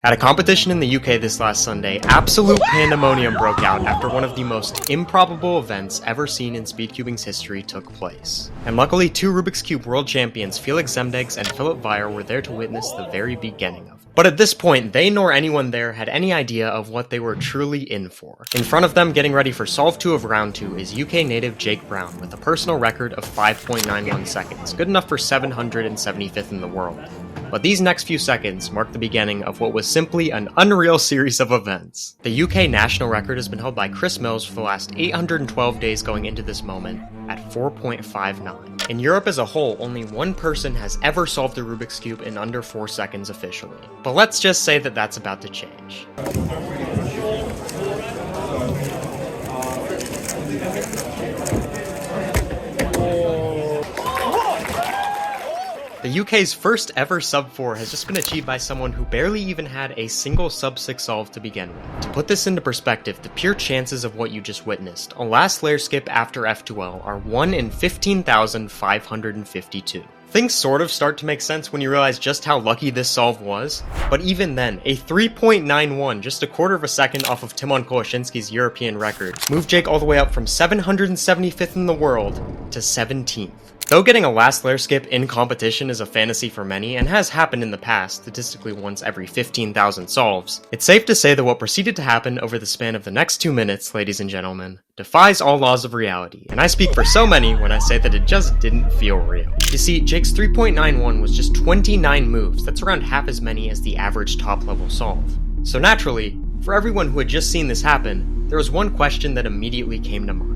At a competition in the UK this last Sunday, absolute pandemonium broke out after one of the most improbable events ever seen in speedcubing's history took place. And luckily, two Rubik's Cube world champions Felix Zemdegs and Philip Weyer were there to witness the very beginning of it. But at this point, they nor anyone there had any idea of what they were truly in for. In front of them, getting ready for Solve 2 of Round 2 is UK native Jake Brown with a personal record of 5.91 seconds, good enough for 775th in the world. But these next few seconds mark the beginning of what was simply an unreal series of events. The UK national record has been held by Chris Mills for the last 812 days going into this moment at 4.59. In Europe as a whole, only one person has ever solved the Rubik's Cube in under 4 seconds officially. But let's just say that that's about to change. The UK's first ever sub 4 has just been achieved by someone who barely even had a single sub 6 solve to begin with. To put this into perspective, the pure chances of what you just witnessed, a last layer skip after F2L, are 1 in 15,552. Things sort of start to make sense when you realize just how lucky this solve was, but even then, a 3.91, just a quarter of a second off of Timon Koloshinsky's European record, moved Jake all the way up from 775th in the world to 17th. Though getting a last layer skip in competition is a fantasy for many, and has happened in the past, statistically once every 15,000 solves, it's safe to say that what proceeded to happen over the span of the next 2 minutes, ladies and gentlemen, defies all laws of reality, and I speak for so many when I say that it just didn't feel real. You see, Jake's 3.91 was just 29 moves, that's around half as many as the average top level solve. So naturally, for everyone who had just seen this happen, there was one question that immediately came to mind.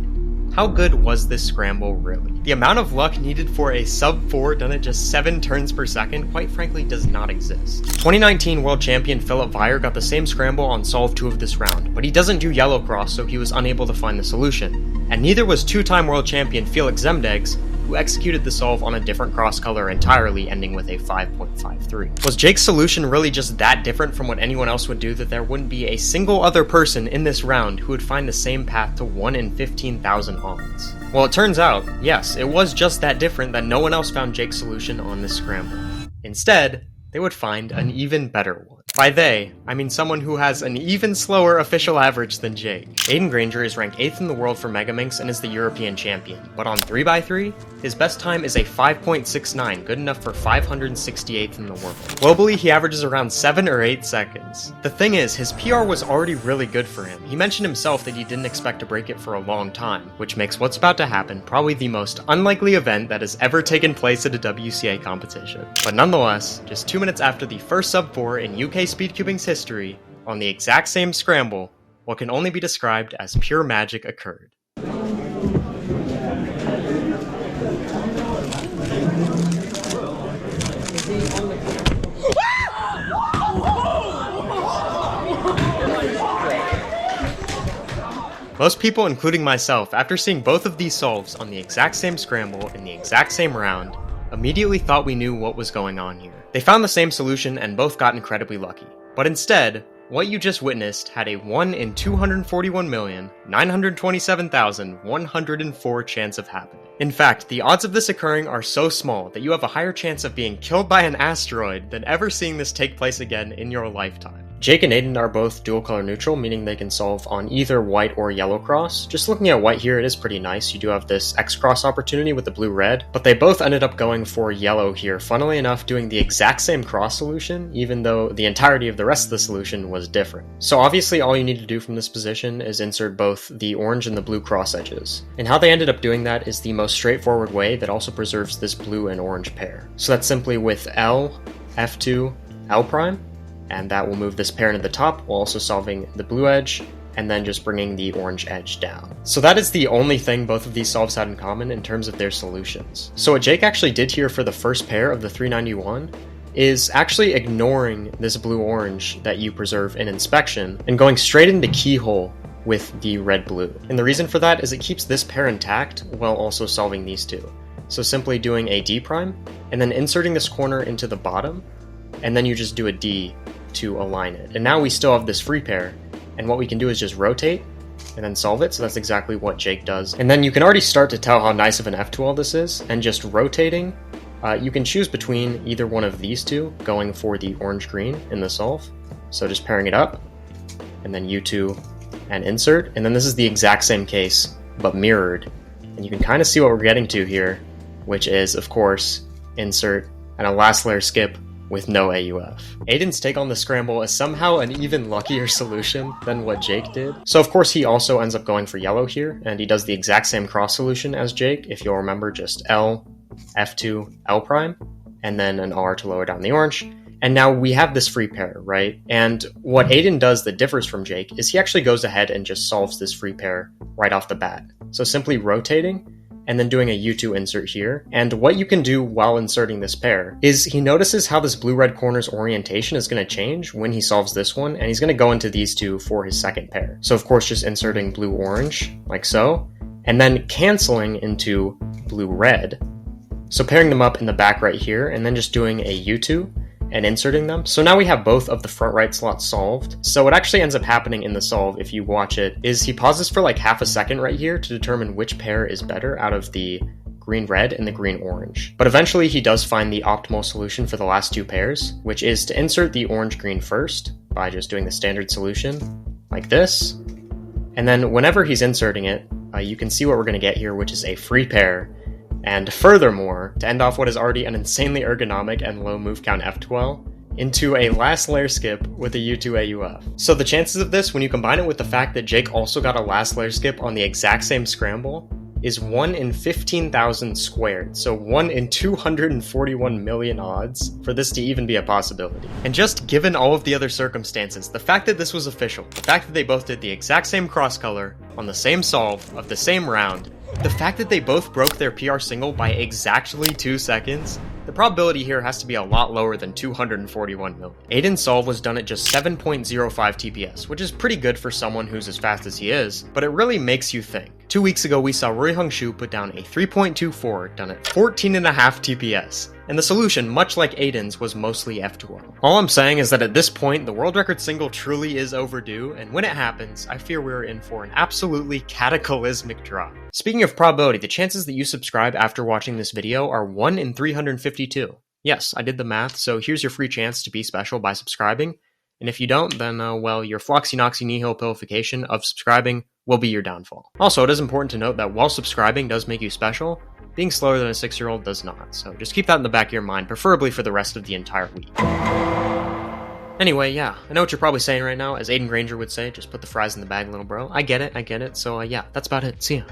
How good was this scramble really? The amount of luck needed for a sub 4 done at just 7 turns per second quite frankly does not exist. 2019 world champion Philip Weyer got the same scramble on solve 2 of this round, but he doesn't do yellow cross, so he was unable to find the solution. And neither was 2-time world champion Felix Zemdegs, who executed the solve on a different cross color entirely, ending with a 5.53. Was Jake's solution really just that different from what anyone else would do that there wouldn't be a single other person in this round who would find the same path to 1 in 15,000 odds? Well, it turns out, yes, it was just that different that no one else found Jake's solution on this scramble. Instead, they would find an even better one. By they, I mean someone who has an even slower official average than Jake. Aiden Granger is ranked 8th in the world for Megaminx and is the European champion, but on 3x3, his best time is a 5.69, good enough for 568th in the world. Globally, he averages around 7 or 8 seconds. The thing is, his PR was already really good for him. He mentioned himself that he didn't expect to break it for a long time, which makes what's about to happen probably the most unlikely event that has ever taken place at a WCA competition. But nonetheless, just 2 minutes after the first sub 4 in UK speedcubing's history, on the exact same scramble, what can only be described as pure magic occurred. Most people, including myself, after seeing both of these solves on the exact same scramble in the exact same round, immediately thought we knew what was going on here. They found the same solution and both got incredibly lucky. But instead, what you just witnessed had a 1 in 241,927,104 chance of happening. In fact, the odds of this occurring are so small that you have a higher chance of being killed by an asteroid than ever seeing this take place again in your lifetime. Jake and Aiden are both dual color neutral, meaning they can solve on either white or yellow cross. Just looking at white here, it is pretty nice. You do have this X cross opportunity with the blue-red, but they both ended up going for yellow here, funnily enough doing the exact same cross solution, even though the entirety of the rest of the solution was different. So obviously all you need to do from this position is insert both the orange and the blue cross edges. And how they ended up doing that is the most straightforward way that also preserves this blue and orange pair. So that's simply with L, F2, L prime, and that will move this pair into the top while also solving the blue edge, and then just bringing the orange edge down. So that is the only thing both of these solves had in common in terms of their solutions. So what Jake actually did here for the first pair of the 391 is actually ignoring this blue-orange that you preserve in inspection and going straight into keyhole with the red-blue. And the reason for that is it keeps this pair intact while also solving these two. So simply doing a D prime, and then inserting this corner into the bottom, and then you just do a D to align it. And now we still have this free pair, and what we can do is just rotate and then solve it, so that's exactly what Jake does. And then you can already start to tell how nice of an F2L this is, and just rotating You can choose between either one of these two, going for the orange-green in the solve. So just pairing it up, and then U2 and insert, and then this is the exact same case, but mirrored. And you can kind of see what we're getting to here, which is, of course, insert and a last layer skip with no AUF. Aiden's take on the scramble is somehow an even luckier solution than what Jake did. So of course he also ends up going for yellow here, and he does the exact same cross solution as Jake. If you'll remember, just L, F2, L prime, and then an R to lower down the orange. And now we have this free pair, right? And what Aiden does that differs from Jake is he actually goes ahead and just solves this free pair right off the bat. So simply rotating and then doing a U2 insert here. And what you can do while inserting this pair is he notices how this blue-red corner's orientation is going to change when he solves this one, and he's going to go into these two for his second pair. So of course just inserting blue-orange, like so, and then canceling into blue-red. So pairing them up in the back right here, and then just doing a U2, and inserting them. So now we have both of the front right slots solved. So what actually ends up happening in the solve, if you watch it, is he pauses for like half a second right here to determine which pair is better out of the green red and the green orange. But eventually he does find the optimal solution for the last two pairs, which is to insert the orange green first by just doing the standard solution like this. And then whenever he's inserting it, you can see what we're going to get here, which is a free pair. And furthermore, to end off what is already an insanely ergonomic and low move count F12, into a last layer skip with a U2 AUF. So the chances of this, when you combine it with the fact that Jake also got a last layer skip on the exact same scramble, is 1 in 15,000 squared, so 1 in 241 million odds for this to even be a possibility. And just given all of the other circumstances, the fact that this was official, the fact that they both did the exact same cross color on the same solve of the same round, the fact that they both broke their PR single by exactly 2 seconds, the probability here has to be a lot lower than 241 million. Aiden's solve was done at just 7.05 TPS, which is pretty good for someone who's as fast as he is, but it really makes you think. 2 weeks ago we saw Roy Hung-shu put down a 3.24 done at 14.5 TPS, and the solution, much like Aiden's, was mostly F12. All I'm saying is that at this point, the world record single truly is overdue, and when it happens, I fear we're in for an absolutely cataclysmic drop. Speaking of probability, the chances that you subscribe after watching this video are 1 in 352. Yes, I did the math, so here's your free chance to be special by subscribing, and if you don't, then, well, your floxy noxy nihil pilification of subscribing will be your downfall. Also, it is important to note that while subscribing does make you special, being slower than a 6-year-old does not, so just keep that in the back of your mind, preferably for the rest of the entire week. Anyway, yeah, I know what you're probably saying right now. As Aiden Granger would say, just put the fries in the bag, little bro. I get it, so yeah, that's about it. See ya.